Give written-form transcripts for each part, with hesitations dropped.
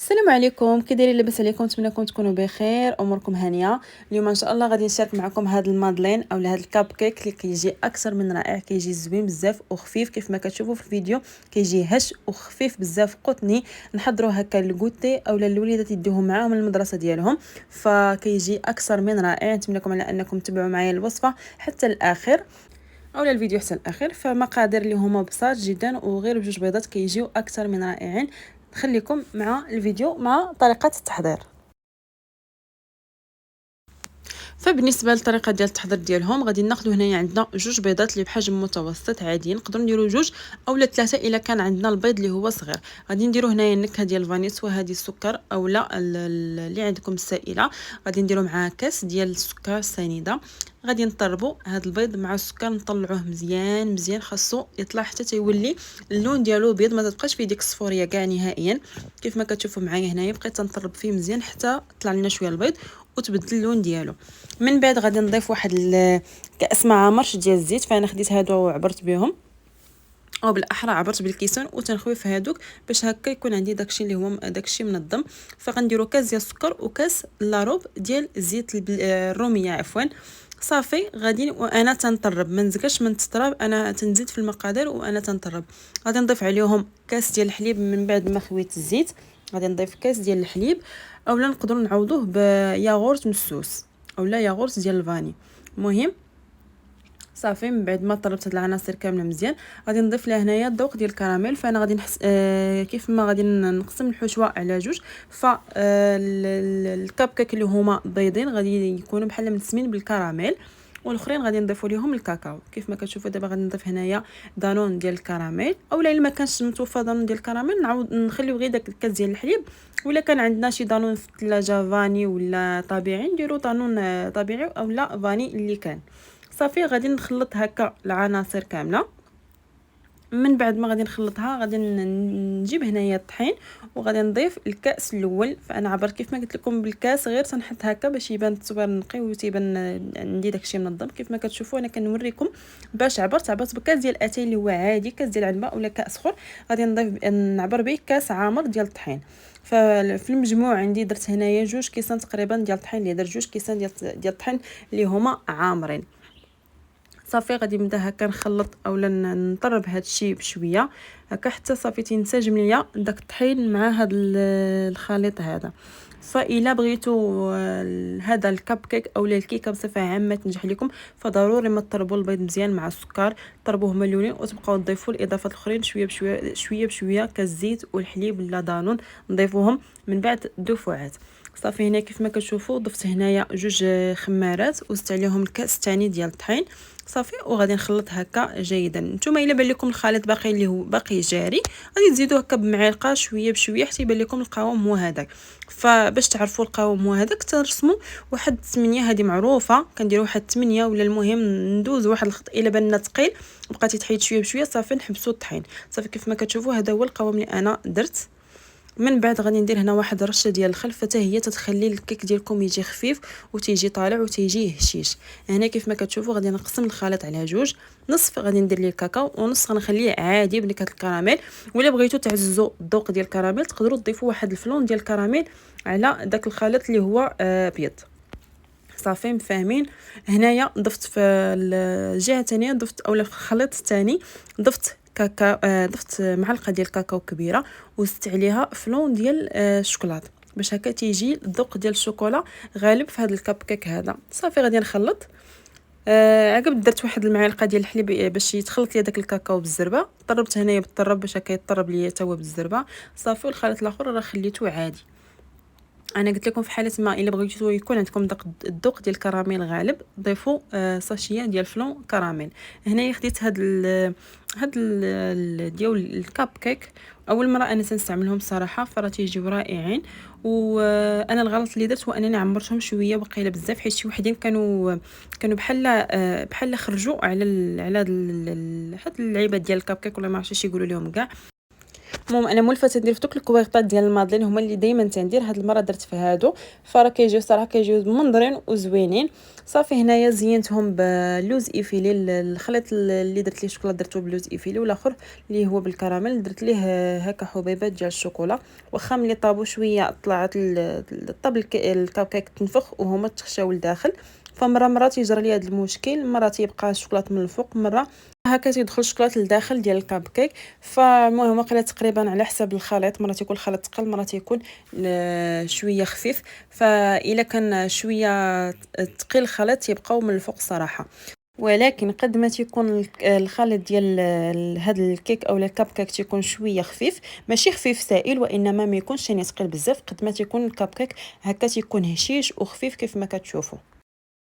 السلام عليكم، كي دايرين؟ لاباس عليكم؟ نتمنىكم تكونوا بخير، اموركم هانيه. اليوم ان شاء الله غادي نشارك معكم هذا المادلين او هذا الكاب كيك اللي كيجي اكثر من رائع. كيجي زوين بزاف وخفيف كيف ما كتشوفوا في الفيديو، كيجي هش وخفيف بزاف قطني. نحضروا هكا للغوتي او للوليدات يديوهم معاهم المدرسه ديالهم، فكيجي اكثر من رائع. نتمنىكم على انكم تتبعوا معايا الوصفه حتى الاخر او الفيديو حتى الاخر. فمقادير اللي هما بساط جدا وغير بجوج بيضات كيجيو اكثر من رائعين. نخليكم مع الفيديو مع طريقه التحضير. فبالنسبه للطريقه ديال التحضير ديالهم، غادي ناخذ هنايا عندنا جوج بيضات اللي بحجم متوسط عادي، نقدروا نديروا جوج اولا ثلاثه الا كان عندنا البيض اللي هو صغير. غادي نديروا هنايا النكهه ديال الفاني، سواء هذه السكر اولا اللي عندكم السائله. غادي نديروا معها كاس ديال السكر سنيده. غادي نطربوا هذا البيض مع السكر، نطلعوه مزيان مزيان، خاصو يطلع حتى تيولي اللون ديالو بيض، ما تبقاش فيه ديك الصفوريه كاع نهائيا. كيف ما كتشوفوا معايا هنايا بقيت نطرب فيه مزيان حتى طلع لنا شويه البيض وتبدل اللون ديالو. من بعد غادي نضيف واحد كاس مع مرش ديال الزيت، فانا خديت هادو وعبرت بهم، او بالاحرى عبرت بالكيسان وتنخويف هادوك باش هكا يكون عندي داكشي اللي هو داكشي منظم. فغنديروا كاس ديال السكر وكاس لاروب ديال زيت الروميه عفوا. صافي غادي وانا تنطرب، ما نزكاش من التطراب، انا تنزيد في المقادير وانا تنطرب. غادي نضيف عليهم كاس ديال الحليب من بعد ما خويت الزيت. غادي نضيف كاس ديال الحليب، اولا نقدروا نعوضوه بياغورت مسوس اولا ياغورت ديال الفاني. المهم صافي من بعد ما طربت هاد العناصر كامله مزيان، غادي نضيف لها هنايا الذوق ديال الكراميل. فانا غادي نحس كيف ما غادي نقسم الحشوه على جوج. ف الكب كيك اللي هما بيضين غادي يكونوا بحال متسمين بالكراميل، والاخرين غادي نضيفوا ليهم الكاكاو. كيف ما كتشوفوا دابا غادي نضيف هنايا دانون ديال الكراميل، اولا الا ما كانش متوفر دانون ديال الكراميل نعاود نخليو غير داك الكاس ديال الحليب. ولا كان عندنا شي دانون في الثلاجه فاني ولا طبيعي نديرو دانون طبيعي اولا فاني اللي كان. صافي غادي نخلط هكا العناصر كامله. من بعد ما غادي نخلطها غادي نجيب هنايا الطحين وغادي نضيف الكاس الاول. فانا عبرت كيف ما قلت لكم بالكاس، غير تنحط هكا باش يبان التصوير نقي وتيبان عندي داكشي منظم. كيف ما كتشوفوا انا كنوريكم باش عبرت بكاس ديال اتاي اللي هو عادي، كاس ديال عنبه اولا كاس اخر. غادي نضيف نعبر به كاس عامر ديال الطحين. ففي المجموع عندي درت هنايا جوج كيسان تقريبا ديال الطحين، اللي درت جوج كيسان ديال الطحين اللي هما عامرين. صافي غادي نبدا هكا نخلط اولا نطرب هذا الشيء بشويه هكا حتى صافي تنسجم ليا داك الطحين مع هذا الخليط هذا. فإلا بغيتوا هذا الكب كيك اولا الكيكه بصفه عامه تنجح لكم، فضروري ما تطربوا البيض مزيان مع السكر، طربوه مليونين وتبقاو تضيفوا الاضافات الاخرين شويه بشويه شويه بشويه كالزيت والحليب ولا دانون، نضيفوهم من بعد دفعات. صافي هنا كيف ما كتشوفوا ضفت هنايا جوج خمارات وزدت عليهم الكاس الثاني ديال الطحين. صافي وغادي نخلط هكا جيدا. نتوما الا بان لكم الخليط باقي اللي هو باقي جاري، غادي تزيدوا هكا بمعلقه شويه بشويه حتى يبان لكم القوام هو هذاك. فباش تعرفوا القوام هو هذاك ترسموا واحد 8، هذه معروفه كنديروا واحد 8 ولا المهم ندوز واحد الخط. الا بان لنا ثقيل بقاتي تحيد شويه بشويه صافي نحبسوا الطحين. صافي كيف ما كتشوفوا هذا هو القوام اللي انا درت. من بعد غادي ندير هنا واحد رشه ديال الخل، حتى هي تتخلي الكيك ديالكم يجي خفيف وتيجي طالع وتيجي هشيش. هنا كيف ما كتشوفوا غادي نقسم الخليط على جوج، نصف غادي ندير ليه الكاكاو ونصف غنخليه عادي بنكهه الكراميل. ولا بغيتو تعززوا الذوق ديال الكراميل تقدروا تضيفوا واحد الفلون ديال الكراميل على داك الخليط اللي هو بيض. صافي مفاهمين. هنايا ضفت في الجهه الثانيه ضفت اولا في الخليط الثاني ضفت كاكاو، ضفت معلقه ديال الكاكاو كبيره وزدت عليها فلون ديال الشوكولاط باش هكا تيجي الذوق ديال الشوكولا غالب في هذا الكب كيك هذا. صافي غادي نخلط. عقب درت واحد المعلقه ديال الحليب باش يتخلط لي داك الكاكاو بالزربه. طربت هنايا بالطرب باش هكا يطرب لي حتى هو بالزربه. صافي والخليط الاخر راه خليته عادي. انا قلت لكم في حاله ما الا بغيتو يكون عندكم داك الذوق ديال الكراميل غالب ضيفوا ساشيه ديال فلون كراميل. هنايا خديت ديال الكاب كيك اول مره انا تنستعملهم الصراحه، فراه تيجيو رائعين. وانا الغلط اللي درت هو انني عمرتهم شويه وقيله بزاف، حيت شي وحدين كانوا بحال خرجوا على هاد اللعيبه ديال الكاب كيك ولا ما عرفتش يقولوا لهم كاع. المهم انا مولفه تندير في دوك الكويغطات ديال المادلين هما اللي دائما تندير. هاد المره درت في هادو، فراه كيجيو صراحه كيجيو منظرين وزوينين. صافي هنايا زينتهم بلوز ايفيلي. الخليط اللي درت ليه الشوكولا درتو بلوز ايفيلي، والاخر اللي هو بالكراميل درت ليه هكا حبيبات ديال الشوكولا. واخا ملي طابو شويه طلعت الطاب الكاب كيك تنفخ وهما تخشاو لداخل. فمره تيجرى لي هذا المشكل، مره تيبقى الشوكولاط من الفوق، مره هكا تيدخل الشوكولاط لداخل ديال الكاب كيك. فالمهم واقيلا تقريبا على حسب الخليط، مره تيكون الخليط ثقيل، مره تيكون شويه خفيف. فاذا كان شويه ثقيل الخليط تيبقاو من الفوق صراحه. ولكن قد ما تيكون الخليط ديال هذا الكيك او الكاب كيك تيكون شويه خفيف، ماشي خفيف سائل وانما ما يكونش يعني ثقيل بزاف، قد ما تيكون الكاب كيك هكا تيكون هشيش وخفيف كيف ما كتشوفوا.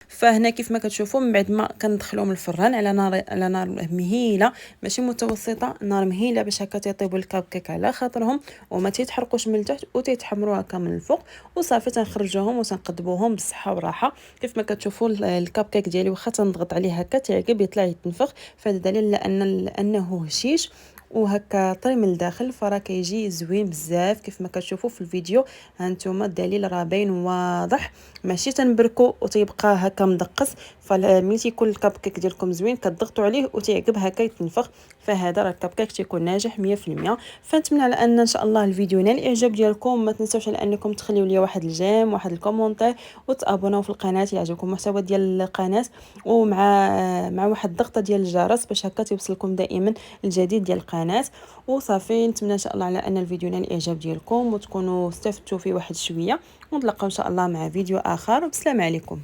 فهنا كيف ما كتشوفوا من بعد ما كندخلوهم الفران على نار مهيله، ماشي متوسطه، نار مهيله، باش هكا تيطيبوا الكاب كيك على خاطرهم وما تيتحرقوش من التحت وتيتحمروا هكا من الفوق. وصافي تنخرجوهم وتنقدبوهم بالصحه والراحه. كيف ما كتشوفوا الكاب كيك ديالي واخا تنضغط عليه هكا تعجب يطلع يتنفخ، فهذا دليل انه هشيش وهكا طري من الداخل. فراه كيجي زوين بزاف كيف ما كتشوفوا في الفيديو. هانتوما الدليل راه باين واضح، ماشي تنبركو وتيبقى هكا مدقس. فملي تيكون الكاب كيك ديالكم زوين كتضغطوا عليه وتيعقب هكا يتنفخ، فهذا راه الكاب كيك تيكون ناجح 100%. فنتمنى على ان شاء الله الفيديو نال الاعجاب ديالكم. ما تنساوش على انكم تخليوا لي واحد الجيم واحد الكومونتير وتابوناو في القناه يعجبكم المحتوى ديال القناه، ومع واحد الضغطه ديال الجرس باش هكا توصلكم دائما الجديد ديال القناه. وصافي نتمنى ان شاء الله على ان الفيديو نال الاعجاب ديالكم وتكونوا استفدتوا فيه واحد شويه. ونتلاقاو ان شاء الله مع فيديو اخر. والسلام عليكم.